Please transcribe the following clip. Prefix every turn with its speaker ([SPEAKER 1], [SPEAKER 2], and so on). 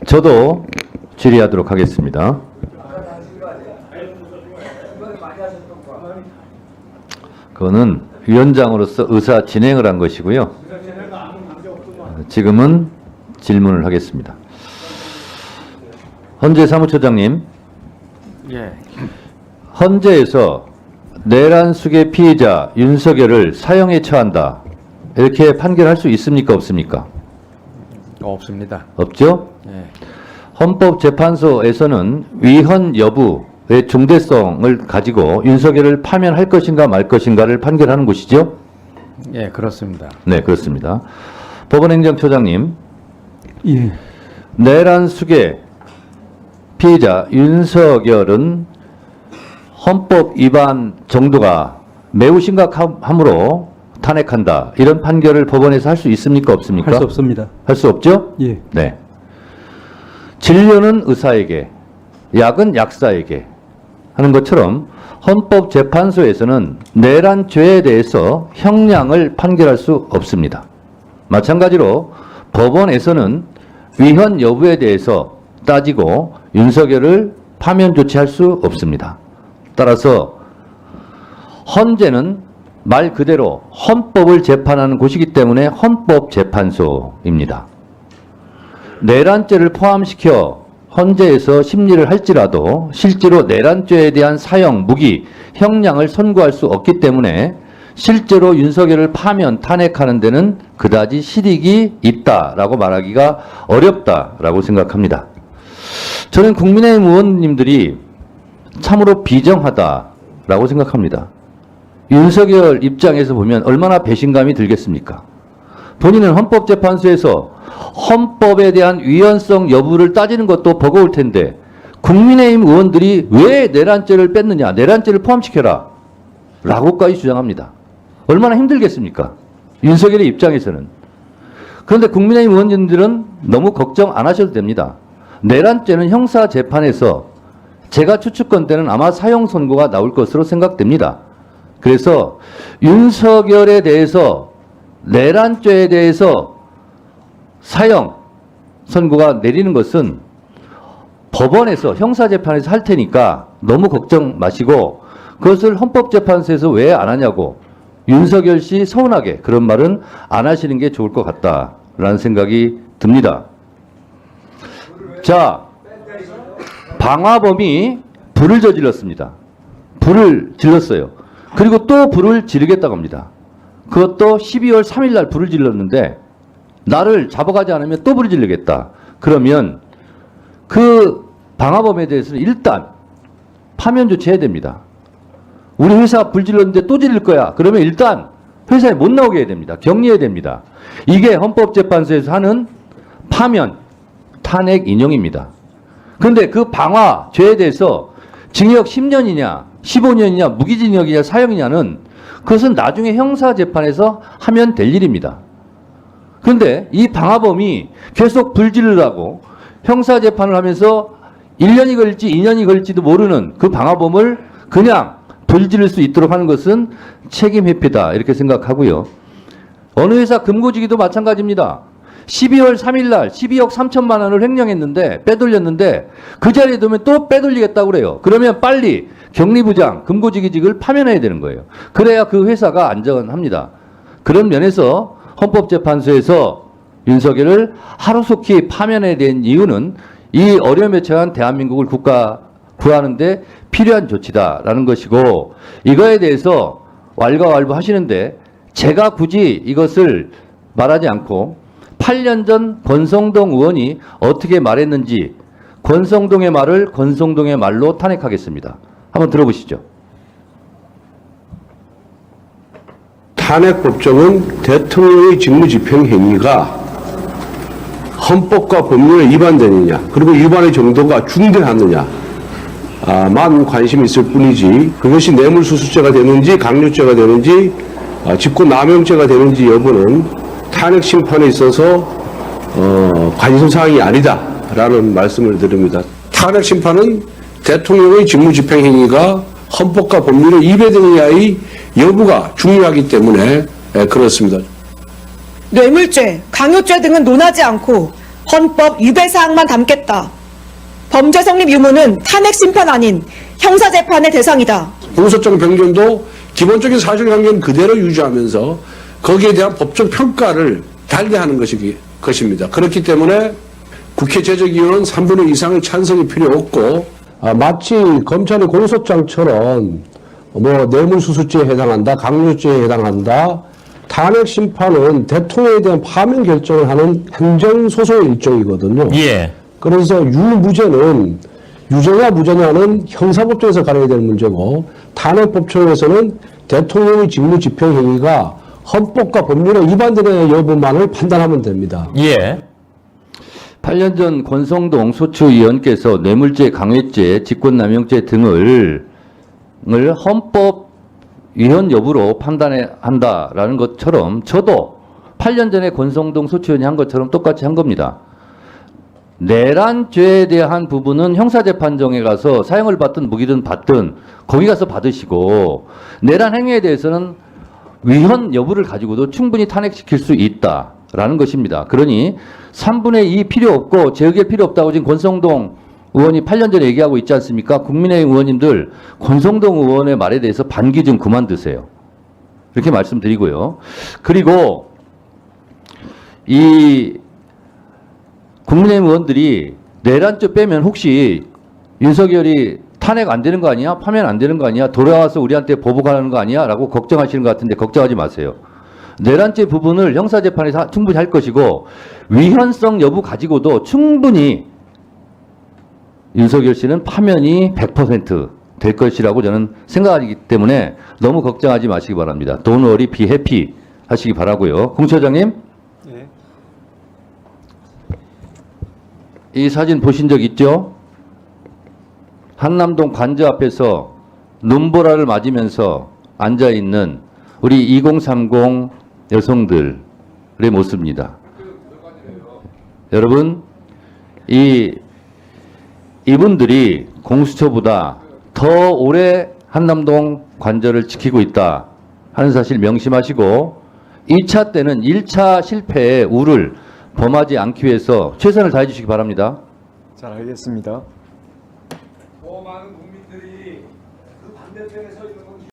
[SPEAKER 1] 저도 질의하도록 하겠습니다. 그거는 위원장으로서 의사 진행을 한 것이고요. 지금은 질문을 하겠습니다. 헌재 사무처장님, 헌재에서 내란숙의 피해자 윤석열을 사형에 처한다, 이렇게 판결할 수 있습니까, 없습니까?
[SPEAKER 2] 없습니다.
[SPEAKER 1] 없죠?
[SPEAKER 2] 예.
[SPEAKER 1] 헌법재판소에서는 위헌 여부의 중대성을 가지고 윤석열을 파면할 것인가 말 것인가를 판결하는 곳이죠?
[SPEAKER 2] 예, 그렇습니다.
[SPEAKER 1] 네, 그렇습니다. 법원행정처장님,
[SPEAKER 3] 예.
[SPEAKER 1] 내란숙의 피해자 윤석열은 헌법 위반 정도가 매우 심각함으로 탄핵한다, 이런 판결을 법원에서 할 수 있습니까, 없습니까?
[SPEAKER 3] 할 수 없습니다.
[SPEAKER 1] 할 수 없죠?
[SPEAKER 3] 예.
[SPEAKER 1] 네. 진료는 의사에게, 약은 약사에게 하는 것처럼 헌법재판소에서는 내란죄에 대해서 형량을 판결할 수 없습니다. 마찬가지로 법원에서는 위헌 여부에 대해서 따지고 윤석열을 파면 조치할 수 없습니다. 따라서 헌재는 말 그대로 헌법을 재판하는 곳이기 때문에 헌법재판소입니다. 내란죄를 포함시켜 헌재에서 심리를 할지라도 실제로 내란죄에 대한 사형, 무기, 형량을 선고할 수 없기 때문에 실제로 윤석열을 파면, 탄핵하는 데는 그다지 실익이 있다라고 말하기가 어렵다라고 생각합니다. 저는 국민의힘 의원님들이 참으로 비정하다라고 생각합니다. 윤석열 입장에서 보면 얼마나 배신감이 들겠습니까? 본인은 헌법재판소에서 헌법에 대한 위헌성 여부를 따지는 것도 버거울 텐데 국민의힘 의원들이 왜 내란죄를 뺐느냐, 내란죄를 포함시켜라 라고까지 주장합니다. 얼마나 힘들겠습니까? 윤석열의 입장에서는. 그런데 국민의힘 의원님들은 너무 걱정 안 하셔도 됩니다. 내란죄는 형사재판에서 제가 추측건대는 아마 사형 선고가 나올 것으로 생각됩니다. 그래서 윤석열에 대해서, 내란죄에 대해서 사형 선고가 내리는 것은 법원에서, 형사재판에서 할 테니까 너무 걱정 마시고, 그것을 헌법재판소에서 왜 안 하냐고 윤석열 씨 서운하게 그런 말은 안 하시는 게 좋을 것 같다라는 생각이 듭니다. 자, 방화범이 불을 저질렀습니다. 불을 질렀어요. 그리고 또 불을 지르겠다고 합니다. 그것도 12월 3일 날 불을 질렀는데 나를 잡아가지 않으면 또 불을 지르겠다. 그러면 그 방화범에 대해서는 일단 파면 조치해야 됩니다. 우리 회사 불 질렀는데 또 지를 거야. 그러면 일단 회사에 못 나오게 해야 됩니다. 격리해야 됩니다. 이게 헌법재판소에서 하는 파면, 탄핵 인용입니다. 그런데 그 방화죄에 대해서 징역 10년이냐, 15년이냐, 무기징역이냐, 사형이냐는 그것은 나중에 형사재판에서 하면 될 일입니다. 그런데 이 방화범이 계속 불 지르라고 형사재판을 하면서 1년이 걸릴지 2년이 걸릴지도 모르는 그 방화범을 그냥 불 지를 수 있도록 하는 것은 책임 회피다, 이렇게 생각하고요. 어느 회사 금고지기도 마찬가지입니다. 12월 3일 날 12억 3천만 원을 횡령했는데, 빼돌렸는데 그 자리에 두면 또 빼돌리겠다고 그래요. 그러면 빨리 격리부장, 금고지기직을 파면해야 되는 거예요. 그래야 그 회사가 안전합니다. 그런 면에서 헌법재판소에서 윤석열을 하루속히 파면해야 되는 이유는 이 어려움에 처한 대한민국을 구하는데 필요한 조치다라는 것이고, 이거에 대해서 왈가왈부 하시는데 제가 굳이 이것을 말하지 않고 8년 전 권성동 의원이 어떻게 말했는지 권성동의 말을 권성동의 말로 탄핵하겠습니다. 한번 들어보시죠.
[SPEAKER 4] 탄핵 법정은 대통령의 직무집행 행위가 헌법과 법률에 위반되느냐, 그리고 위반의 정도가 중대하느냐 만 관심이 있을 뿐이지, 그것이 뇌물수수죄가 되는지 강요죄가 되는지 직권남용죄가 되는지 여부는 탄핵 심판에 있어서 관심사항이 아니다라는 말씀을 드립니다. 탄핵 심판은 대통령의 직무집행 행위가 헌법과 법률에 위배되느냐의 여부가 중요하기 때문에 그렇습니다.
[SPEAKER 5] 뇌물죄, 강요죄 등은 논하지 않고
[SPEAKER 3] 헌법 위배 사항만 담겠다. 범죄 성립 유무는 탄핵 심판 아닌 형사 재판의 대상이다.
[SPEAKER 4] 공소장 변경도 기본적인 사실관계는 그대로 유지하면서 거기에 대한 법적 평가를 달리하는 것입니다. 그렇기 때문에 국회 제적위원 3분의 2 이상의 찬성이 필요 없고 마치 검찰의 공소장처럼 뭐 뇌물수수죄에 해당한다, 강요죄에 해당한다. 탄핵 심판은 대통령에 대한 파면 결정을 하는 행정소송의 일종이거든요.
[SPEAKER 5] 예.
[SPEAKER 4] 그래서 유무죄는 유죄냐 무죄냐는 형사법정에서 가려야 될 문제고 탄핵법정에서는 대통령의 직무집행행위가 헌법과 법률에 위반되는 여부만을 판단하면 됩니다.
[SPEAKER 5] 예.
[SPEAKER 1] 8년 전 권성동 소추위원께서 뇌물죄, 강요죄, 직권남용죄 등을 헌법 위헌 여부로 판단한다라는 것처럼 저도 8년 전에 권성동 소추위원이 한 것처럼 똑같이 한 겁니다. 내란죄에 대한 부분은 형사재판정에 가서 사형을 받든 무기든 받든 거기 가서 받으시고 내란 행위에 대해서는 위헌 여부를 가지고도 충분히 탄핵시킬 수 있다라는 것입니다. 그러니 3분의 2 필요 없고 재의결 필요 없다고 지금 권성동 의원이 8년 전에 얘기하고 있지 않습니까? 국민의힘 의원님들 권성동 의원의 말에 대해서 반기 좀 그만 드세요. 이렇게 말씀드리고요. 그리고 이 국민의힘 의원들이 내란죄 빼면 혹시 윤석열이 탄핵 안 되는 거 아니야? 파면 안 되는 거 아니야? 돌아와서 우리한테 보복하는 거 아니야? 라고 걱정하시는 것 같은데 걱정하지 마세요. 내란죄 부분을 형사재판에서 충분히 할 것이고 위헌성 여부 가지고도 충분히 윤석열 씨는 파면이 100% 될 것이라고 저는 생각하기 때문에 너무 걱정하지 마시기 바랍니다. Don't worry, be happy 하시기 바라고요. 공 처장님.
[SPEAKER 2] 네.
[SPEAKER 1] 이 사진 보신 적 있죠? 한남동 관저 앞에서 눈보라를 맞으면서 앉아있는 우리 2030 여성들의 모습입니다. 여러분, 이분들이 공수처보다 더 오래 한남동 관저를 지키고 있다 하는 사실 명심하시고 2차 때는 1차 실패의 우를 범하지 않기 위해서 최선을 다해 주시기 바랍니다.
[SPEAKER 6] 잘 알겠습니다.
[SPEAKER 7] 더 많은